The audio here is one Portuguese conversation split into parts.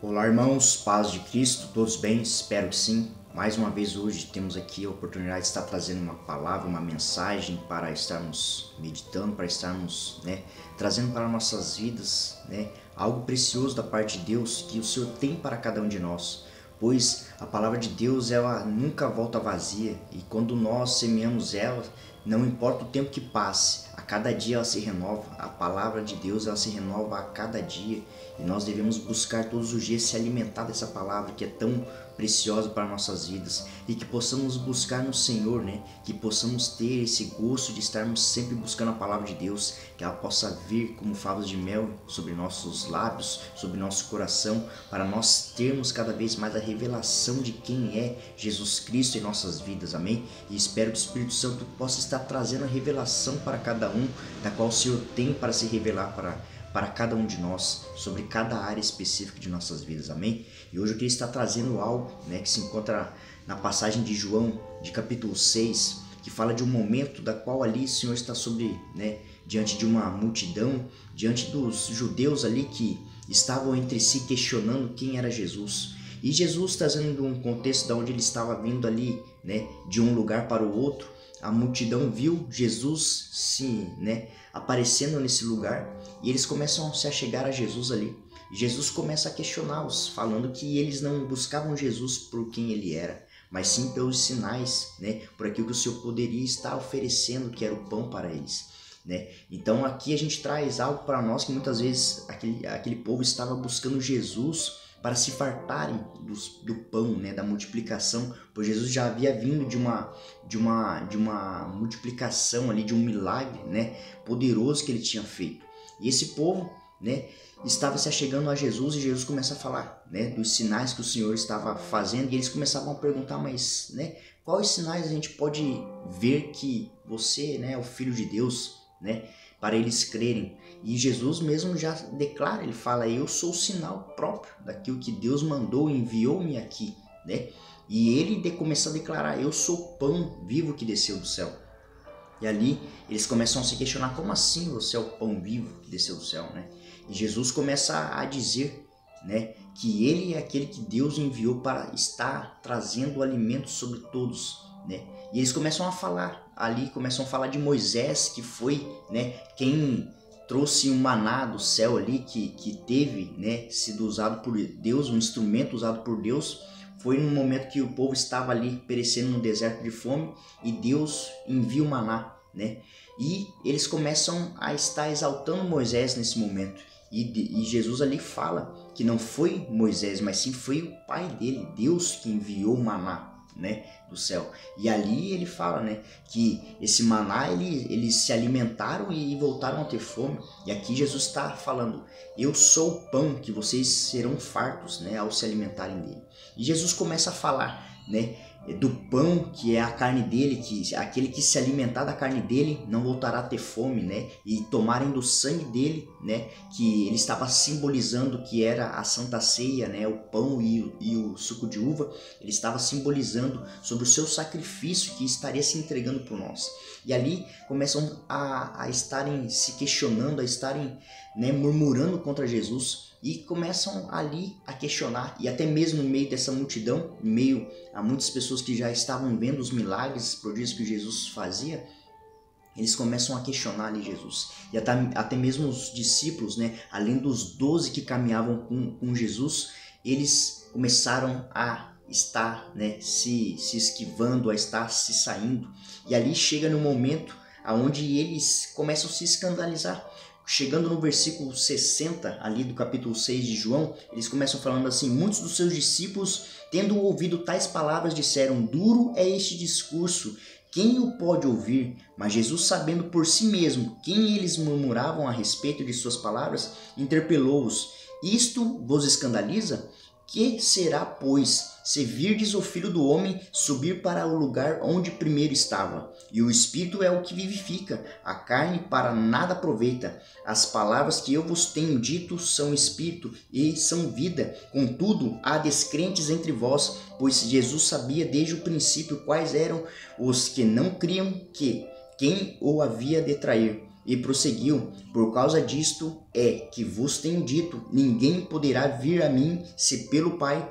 Olá, irmãos, paz de Cristo, todos bem? Espero que sim. Mais uma vez hoje temos aqui a oportunidade de estar trazendo uma palavra, uma mensagem para estarmos meditando, para estarmos, trazendo para nossas vidas, algo precioso da parte de Deus que o Senhor tem para cada um de nós. Pois a palavra de Deus, ela nunca volta vazia, e quando nós semeamos ela, não importa o tempo que passe, a cada dia ela se renova. A palavra de Deus, ela se renova a cada dia, e nós devemos buscar todos os dias se alimentar dessa palavra que é tão preciosa para nossas vidas, e que possamos buscar no Senhor, que possamos ter esse gosto de estarmos sempre buscando a palavra de Deus, que ela possa vir como favas de mel sobre nossos lábios, sobre nosso coração, para nós termos cada vez mais a revelação de quem é Jesus Cristo em nossas vidas, amém? E espero que o Espírito Santo possa estar trazendo a revelação para cada um, da qual o Senhor tem para se revelar para cada um de nós, sobre cada área específica de nossas vidas, amém? E hoje eu queria estar trazendo algo, que se encontra na passagem de João, de capítulo 6, que fala de um momento da qual ali o Senhor está diante de uma multidão, diante dos judeus ali que estavam entre si questionando quem era Jesus. E Jesus, trazendo um contexto de onde ele estava vindo ali, de um lugar para o outro, a multidão viu Jesus aparecendo nesse lugar, e eles começam a se achegar a Jesus ali. Jesus começa a questioná-los, falando que eles não buscavam Jesus por quem ele era, mas sim pelos sinais, por aquilo que o Senhor poderia estar oferecendo, que era o pão para eles. Então aqui a gente traz algo para nós que muitas vezes aquele povo estava buscando Jesus para se fartarem do pão, da multiplicação, pois Jesus já havia vindo de uma multiplicação ali, de um milagre, poderoso que ele tinha feito. E esse povo, estava se achegando a Jesus, e Jesus começa a falar, dos sinais que o Senhor estava fazendo, e eles começavam a perguntar, mas, quais sinais a gente pode ver que você, é o Filho de Deus, para eles crerem? E Jesus mesmo já declara, ele fala, eu sou o sinal próprio daquilo que Deus mandou, enviou-me aqui, E ele começa a declarar, eu sou o pão vivo que desceu do céu. E ali eles começam a se questionar, como assim você é o pão vivo que desceu do céu, E Jesus começa a dizer, que ele é aquele que Deus enviou para estar trazendo o alimento sobre todos, E eles começam a falar ali, começam a falar de Moisés, que foi, quem trouxe um maná do céu ali, que teve, sido usado por Deus, um instrumento usado por Deus. Foi no momento que o povo estava ali perecendo no deserto de fome, e Deus envia o maná, E eles começam a estar exaltando Moisés nesse momento. E Jesus ali fala que não foi Moisés, mas sim foi o pai dele, Deus, que enviou o maná, do céu. E ali ele fala, que esse maná, eles se alimentaram e voltaram a ter fome. E aqui Jesus está falando, eu sou o pão que vocês serão fartos, ao se alimentarem dele. E Jesus começa a falar, do pão que é a carne dele, que aquele que se alimentar da carne dele não voltará a ter fome, e tomarem do sangue dele, que ele estava simbolizando que era a Santa Ceia, o pão e o suco de uva. Ele estava simbolizando sobre o seu sacrifício que estaria se entregando por nós. E ali começam a estarem se questionando, a estarem murmurando contra Jesus, e começam ali a questionar, e até mesmo no meio dessa multidão, em meio a muitas pessoas que já estavam vendo os milagres, prodígios que Jesus fazia, eles começam a questionar ali Jesus. E até mesmo os discípulos, além dos 12 que caminhavam com Jesus, eles começaram a estar se esquivando, a estar se saindo. E ali chega no momento onde eles começam a se escandalizar. Chegando no versículo 60 ali do capítulo 6 de João, eles começam falando assim, muitos dos seus discípulos, tendo ouvido tais palavras, disseram, duro é este discurso, quem o pode ouvir? Mas Jesus, sabendo por si mesmo quem eles murmuravam a respeito de suas palavras, interpelou-os, isto vos escandaliza? Que será, pois, se virdes o Filho do Homem subir para o lugar onde primeiro estava? E o Espírito é o que vivifica, a carne para nada aproveita. As palavras que eu vos tenho dito são Espírito e são vida. Contudo, há descrentes entre vós, pois Jesus sabia desde o princípio quais eram os que não criam que quem o havia de trair. E prosseguiu: por causa disto é que vos tenho dito, ninguém poderá vir a mim se pelo Pai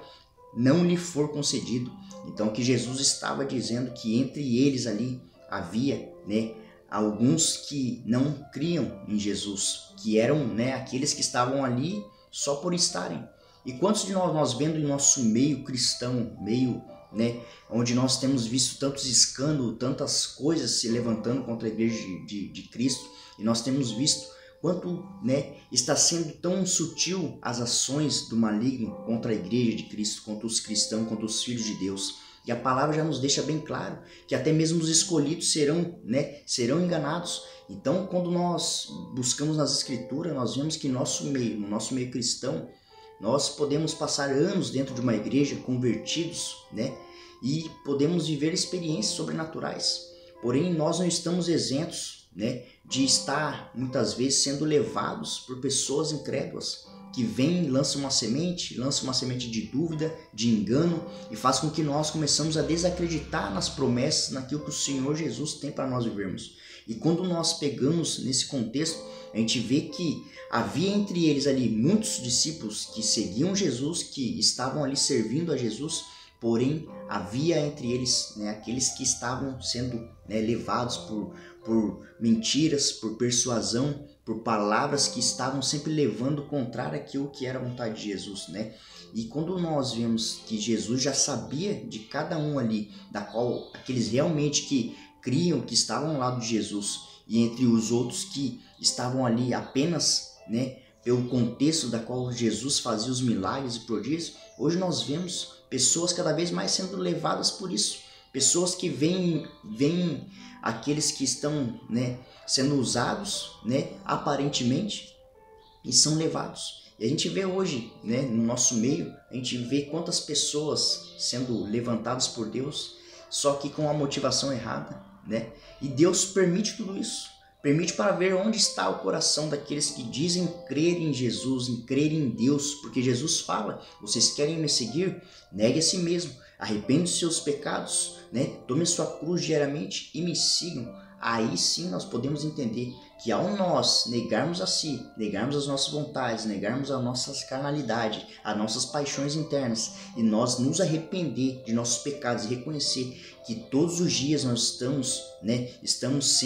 não lhe for concedido. Então que Jesus estava dizendo que entre eles ali havia, né, alguns que não criam em Jesus, que eram, né, aqueles que estavam ali só por estarem. E quantos de nós vendo em nosso meio cristão, meio, né, onde nós temos visto tantos escândalos, tantas coisas se levantando contra a igreja de Cristo, e nós temos visto quanto, né, está sendo tão sutil as ações do maligno contra a igreja de Cristo, contra os cristãos, contra os filhos de Deus. E a palavra já nos deixa bem claro que até mesmo os escolhidos serão, né, serão enganados. Então, quando nós buscamos nas Escrituras, nós vemos que no nosso meio cristão, nós podemos passar anos dentro de uma igreja convertidos, né, e podemos viver experiências sobrenaturais. Porém, nós não estamos isentos, né, de estar muitas vezes sendo levados por pessoas incrédulas que vêm e lançam uma semente de dúvida, de engano, e faz com que nós começamos a desacreditar nas promessas, naquilo que o Senhor Jesus tem para nós vivermos. E quando nós pegamos nesse contexto, a gente vê que havia entre eles ali muitos discípulos que seguiam Jesus, que estavam ali servindo a Jesus, porém havia entre eles, né, aqueles que estavam sendo, né, levados por mentiras, por persuasão, por palavras que estavam sempre levando contrário àquilo que era a vontade de Jesus, né? E quando nós vemos que Jesus já sabia de cada um ali, da qual aqueles realmente que criam, que estavam ao lado de Jesus, e entre os outros que estavam ali apenas, né, pelo contexto da qual Jesus fazia os milagres e prodígios, hoje nós vemos pessoas cada vez mais sendo levadas por isso. Pessoas que veem aqueles que estão, né, sendo usados, né, aparentemente, e são levados. E a gente vê hoje, né, no nosso meio, a gente vê quantas pessoas sendo levantadas por Deus, só que com a motivação errada, né? E Deus permite tudo isso. Permite para ver onde está o coração daqueles que dizem crer em Jesus, em crer em Deus, porque Jesus fala: vocês querem me seguir? Negue a si mesmo, arrepende dos seus pecados, né? Tome sua cruz diariamente e me sigam. Aí sim nós podemos entender que ao nós negarmos a si, negarmos as nossas vontades, negarmos a nossa carnalidade, as nossas paixões internas, e nós nos arrepender de nossos pecados e reconhecer que todos os dias nós estamos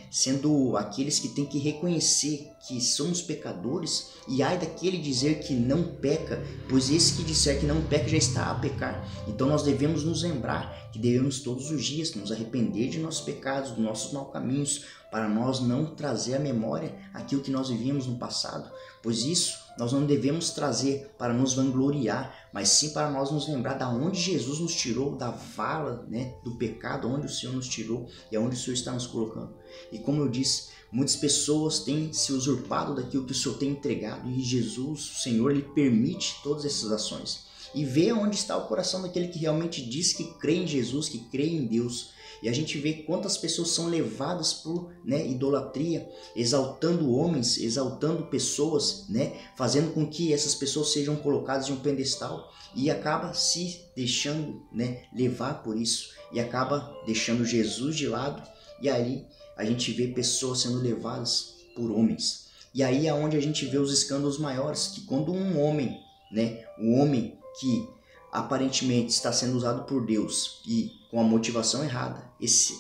sendo aqueles que têm que reconhecer que somos pecadores, e ai daquele dizer que não peca, pois esse que disser que não peca já está a pecar. Então nós devemos nos lembrar que devemos todos os dias nos arrepender de nossos pecados, dos nossos maus caminhos, para nós não trazer à memória aquilo que nós vivíamos no passado, pois isso nós não devemos trazer para nos vangloriar, mas sim para nós nos lembrar da onde Jesus nos tirou, da vala, né, do pecado, onde o Senhor nos tirou e aonde o Senhor está nos colocando. E como eu disse, muitas pessoas têm se usurpado daquilo que o Senhor tem entregado, e Jesus, o Senhor, lhe permite todas essas ações. E vê onde está o coração daquele que realmente diz que crê em Jesus, que crê em Deus. E a gente vê quantas pessoas são levadas por, né, idolatria, exaltando homens, exaltando pessoas, né, fazendo com que essas pessoas sejam colocadas em um pedestal, e acaba se deixando, né, levar por isso, e acaba deixando Jesus de lado, e aí a gente vê pessoas sendo levadas por homens. E aí é onde a gente vê os escândalos maiores, que quando um homem, né, um homem que aparentemente está sendo usado por Deus e com a motivação errada,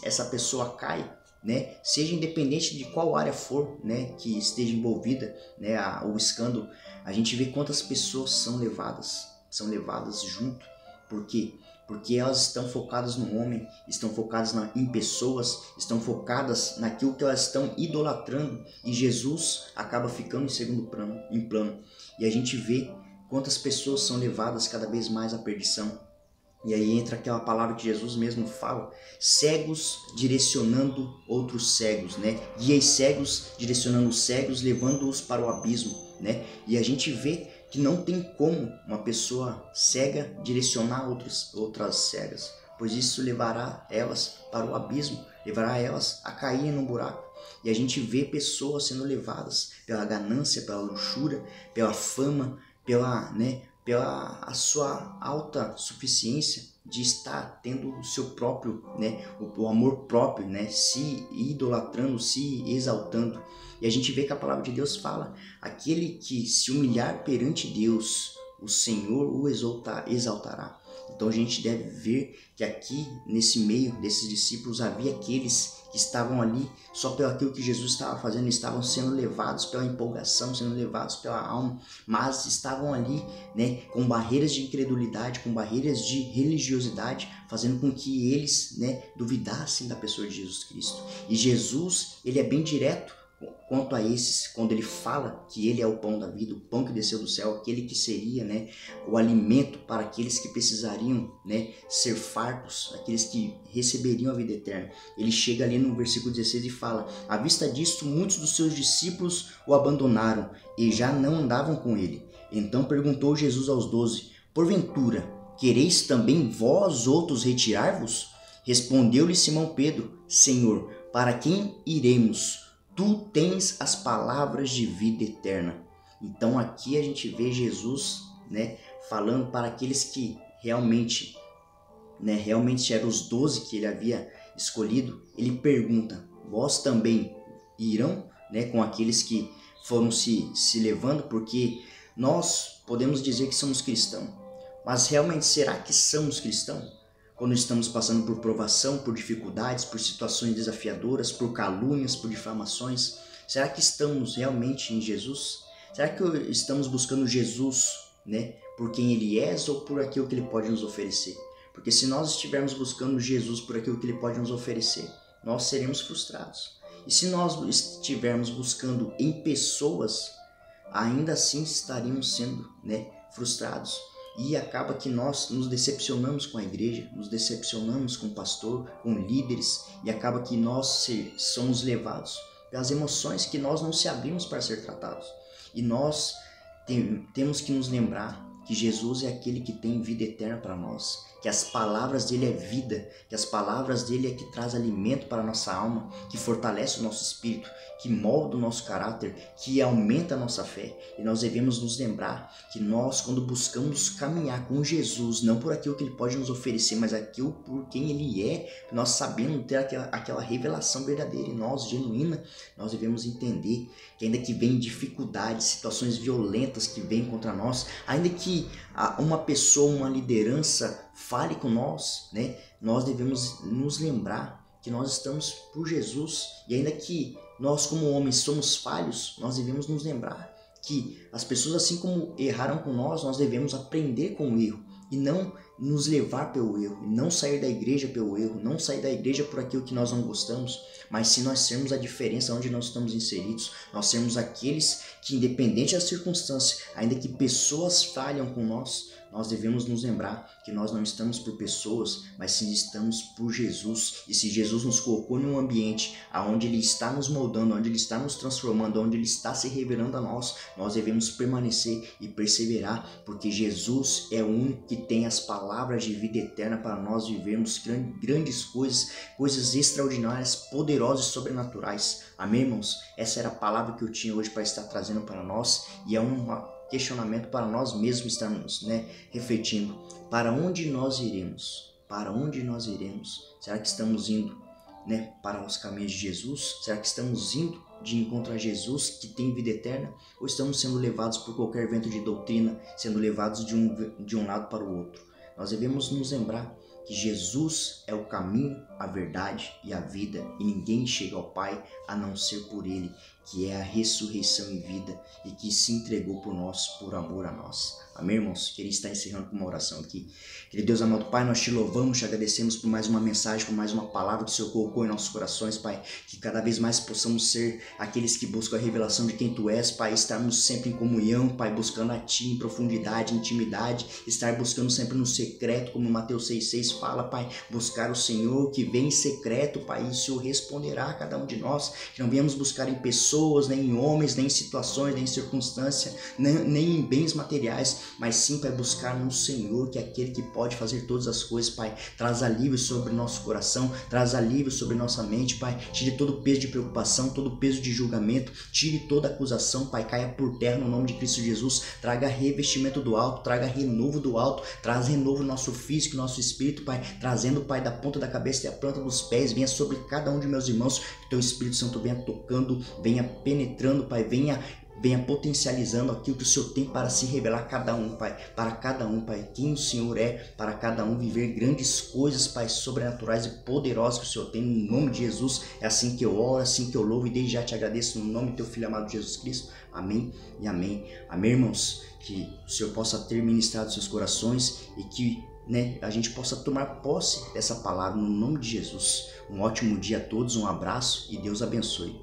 essa pessoa cai, né, seja independente de qual área for, né, que esteja envolvida, né, o escândalo, a gente vê quantas pessoas são levadas junto. Por quê? Porque elas estão focadas no homem, estão focadas em pessoas, estão focadas naquilo que elas estão idolatrando, e Jesus acaba ficando em segundo plano. E a gente vê quantas pessoas são levadas cada vez mais à perdição. E aí entra aquela palavra que Jesus mesmo fala: cegos direcionando outros cegos, né? Guias cegos direcionando cegos, levando-os para o abismo, né? E a gente vê que não tem como uma pessoa cega direcionar outras cegas, pois isso levará elas para o abismo, levará elas a caírem no buraco. E a gente vê pessoas sendo levadas pela ganância, pela luxúria, pela fama, pela a sua alta suficiência de estar tendo o seu próprio, né, o amor próprio, né, se idolatrando, se exaltando. E a gente vê que a palavra de Deus fala: aquele que se humilhar perante Deus, o Senhor o exaltará. Então a gente deve ver que aqui, nesse meio desses discípulos, havia aqueles que estavam ali só pelo aquilo que Jesus estava fazendo, estavam sendo levados pela empolgação, sendo levados pela alma, mas estavam ali, né, com barreiras de incredulidade, com barreiras de religiosidade, fazendo com que eles, né, duvidassem da pessoa de Jesus Cristo. E Jesus, ele é bem direto quanto a esses, quando ele fala que ele é o pão da vida, o pão que desceu do céu, aquele que seria, né, o alimento para aqueles que precisariam, né, ser fartos, aqueles que receberiam a vida eterna. Ele chega ali no versículo 16 e fala: à vista disto, muitos dos seus discípulos o abandonaram e já não andavam com ele. Então perguntou Jesus aos 12: porventura, quereis também vós outros retirar-vos? Respondeu-lhe Simão Pedro: Senhor, para quem iremos? Tu tens as palavras de vida eterna. Então aqui a gente vê Jesus, né, falando para aqueles que realmente eram os 12 que ele havia escolhido. Ele pergunta: vós também irão, né, com aqueles que foram se levando? Porque nós podemos dizer que somos cristãos, mas realmente será que somos cristãos? Quando estamos passando por provação, por dificuldades, por situações desafiadoras, por calúnias, por difamações, será que estamos realmente em Jesus? Será que estamos buscando Jesus, né, por quem Ele é ou por aquilo que Ele pode nos oferecer? Porque se nós estivermos buscando Jesus por aquilo que Ele pode nos oferecer, nós seremos frustrados. E se nós estivermos buscando em pessoas, ainda assim estaríamos sendo, né, frustrados. E acaba que nós nos decepcionamos com a igreja, nos decepcionamos com o pastor, com líderes, e acaba que nós somos levados pelas emoções que nós não se abrimos para ser tratados. E nós temos que nos lembrar que Jesus é aquele que tem vida eterna para nós, que as palavras dele é vida, que as palavras dele é que traz alimento para a nossa alma, que fortalece o nosso espírito, que molda o nosso caráter, que aumenta a nossa fé. E nós devemos nos lembrar que nós, quando buscamos caminhar com Jesus, não por aquilo que ele pode nos oferecer, mas aquilo por quem ele é, nós sabendo ter aquela revelação verdadeira em nós, genuína, nós devemos entender que ainda que vem dificuldades, situações violentas que vêm contra nós, ainda que uma pessoa, uma liderança fale com nós, né, nós devemos nos lembrar que nós estamos por Jesus, e ainda que nós como homens somos falhos, nós devemos nos lembrar que as pessoas, assim como erraram com nós devemos aprender com o erro e não nos levar pelo erro, e não sair da igreja pelo erro, não sair da igreja por aquilo que nós não gostamos, mas se nós sermos a diferença onde nós estamos inseridos, nós sermos aqueles que, independente da circunstância, ainda que pessoas falham com nós devemos nos lembrar que nós não estamos por pessoas, mas sim estamos por Jesus. E se Jesus nos colocou em um ambiente onde Ele está nos moldando, onde Ele está nos transformando, onde Ele está se revelando a nós devemos permanecer e perseverar, porque Jesus é o único que tem as palavras de vida eterna para nós vivermos grandes coisas extraordinárias, poderosas e sobrenaturais. Amém, irmãos? Essa era a palavra que eu tinha hoje para estar trazendo para nós, e é questionamento para nós mesmos estarmos, né, refletindo: para onde nós iremos? Para onde nós iremos? Será que estamos indo, né, para os caminhos de Jesus? Será que estamos indo de encontro a Jesus, que tem vida eterna? Ou estamos sendo levados por qualquer vento de doutrina, sendo levados de um lado para o outro? Nós devemos nos lembrar que Jesus é o caminho, a verdade e a vida, e ninguém chega ao Pai a não ser por Ele, que é a ressurreição e vida, e que se entregou por nós, por amor a nós. Amém, irmãos? Queria estar encerrando com uma oração aqui. Querido Deus amado Pai, nós te louvamos, te agradecemos por mais uma mensagem, por mais uma palavra que o Senhor colocou em nossos corações, Pai, que cada vez mais possamos ser aqueles que buscam a revelação de quem Tu és, Pai, estarmos sempre em comunhão, Pai, buscando a Ti em profundidade, intimidade, estar buscando sempre no secreto, como Mateus 6,6 fala, Pai, buscar o Senhor que vem em secreto, Pai, e o Senhor responderá a cada um de nós, que não viemos buscar em pessoas, pessoas, nem em homens, nem em situações, nem em circunstâncias, nem em bens materiais, mas sim, Pai, buscar no Senhor, que é aquele que pode fazer todas as coisas, Pai. Traz alívio sobre o nosso coração, traz alívio sobre nossa mente, Pai. Tire todo o peso de preocupação, todo o peso de julgamento, tire toda acusação, Pai, caia por terra no nome de Cristo Jesus. Traga revestimento do alto, traga renovo do alto, traz renovo no nosso físico, no nosso espírito, Pai, trazendo, Pai, da ponta da cabeça e a planta dos pés, venha sobre cada um de meus irmãos, que teu Espírito Santo venha tocando, venha penetrando, Pai, venha potencializando aquilo que o Senhor tem para se revelar a cada um, Pai, para cada um, Pai, quem o Senhor é, para cada um viver grandes coisas, Pai, sobrenaturais e poderosas que o Senhor tem, no nome de Jesus. É assim que eu oro, assim que eu louvo e desde já te agradeço no nome do teu Filho amado Jesus Cristo. Amém e amém. Amém, irmãos, que o Senhor possa ter ministrado seus corações e que a gente possa tomar posse dessa palavra no nome de Jesus. Um ótimo dia a todos, um abraço e Deus abençoe.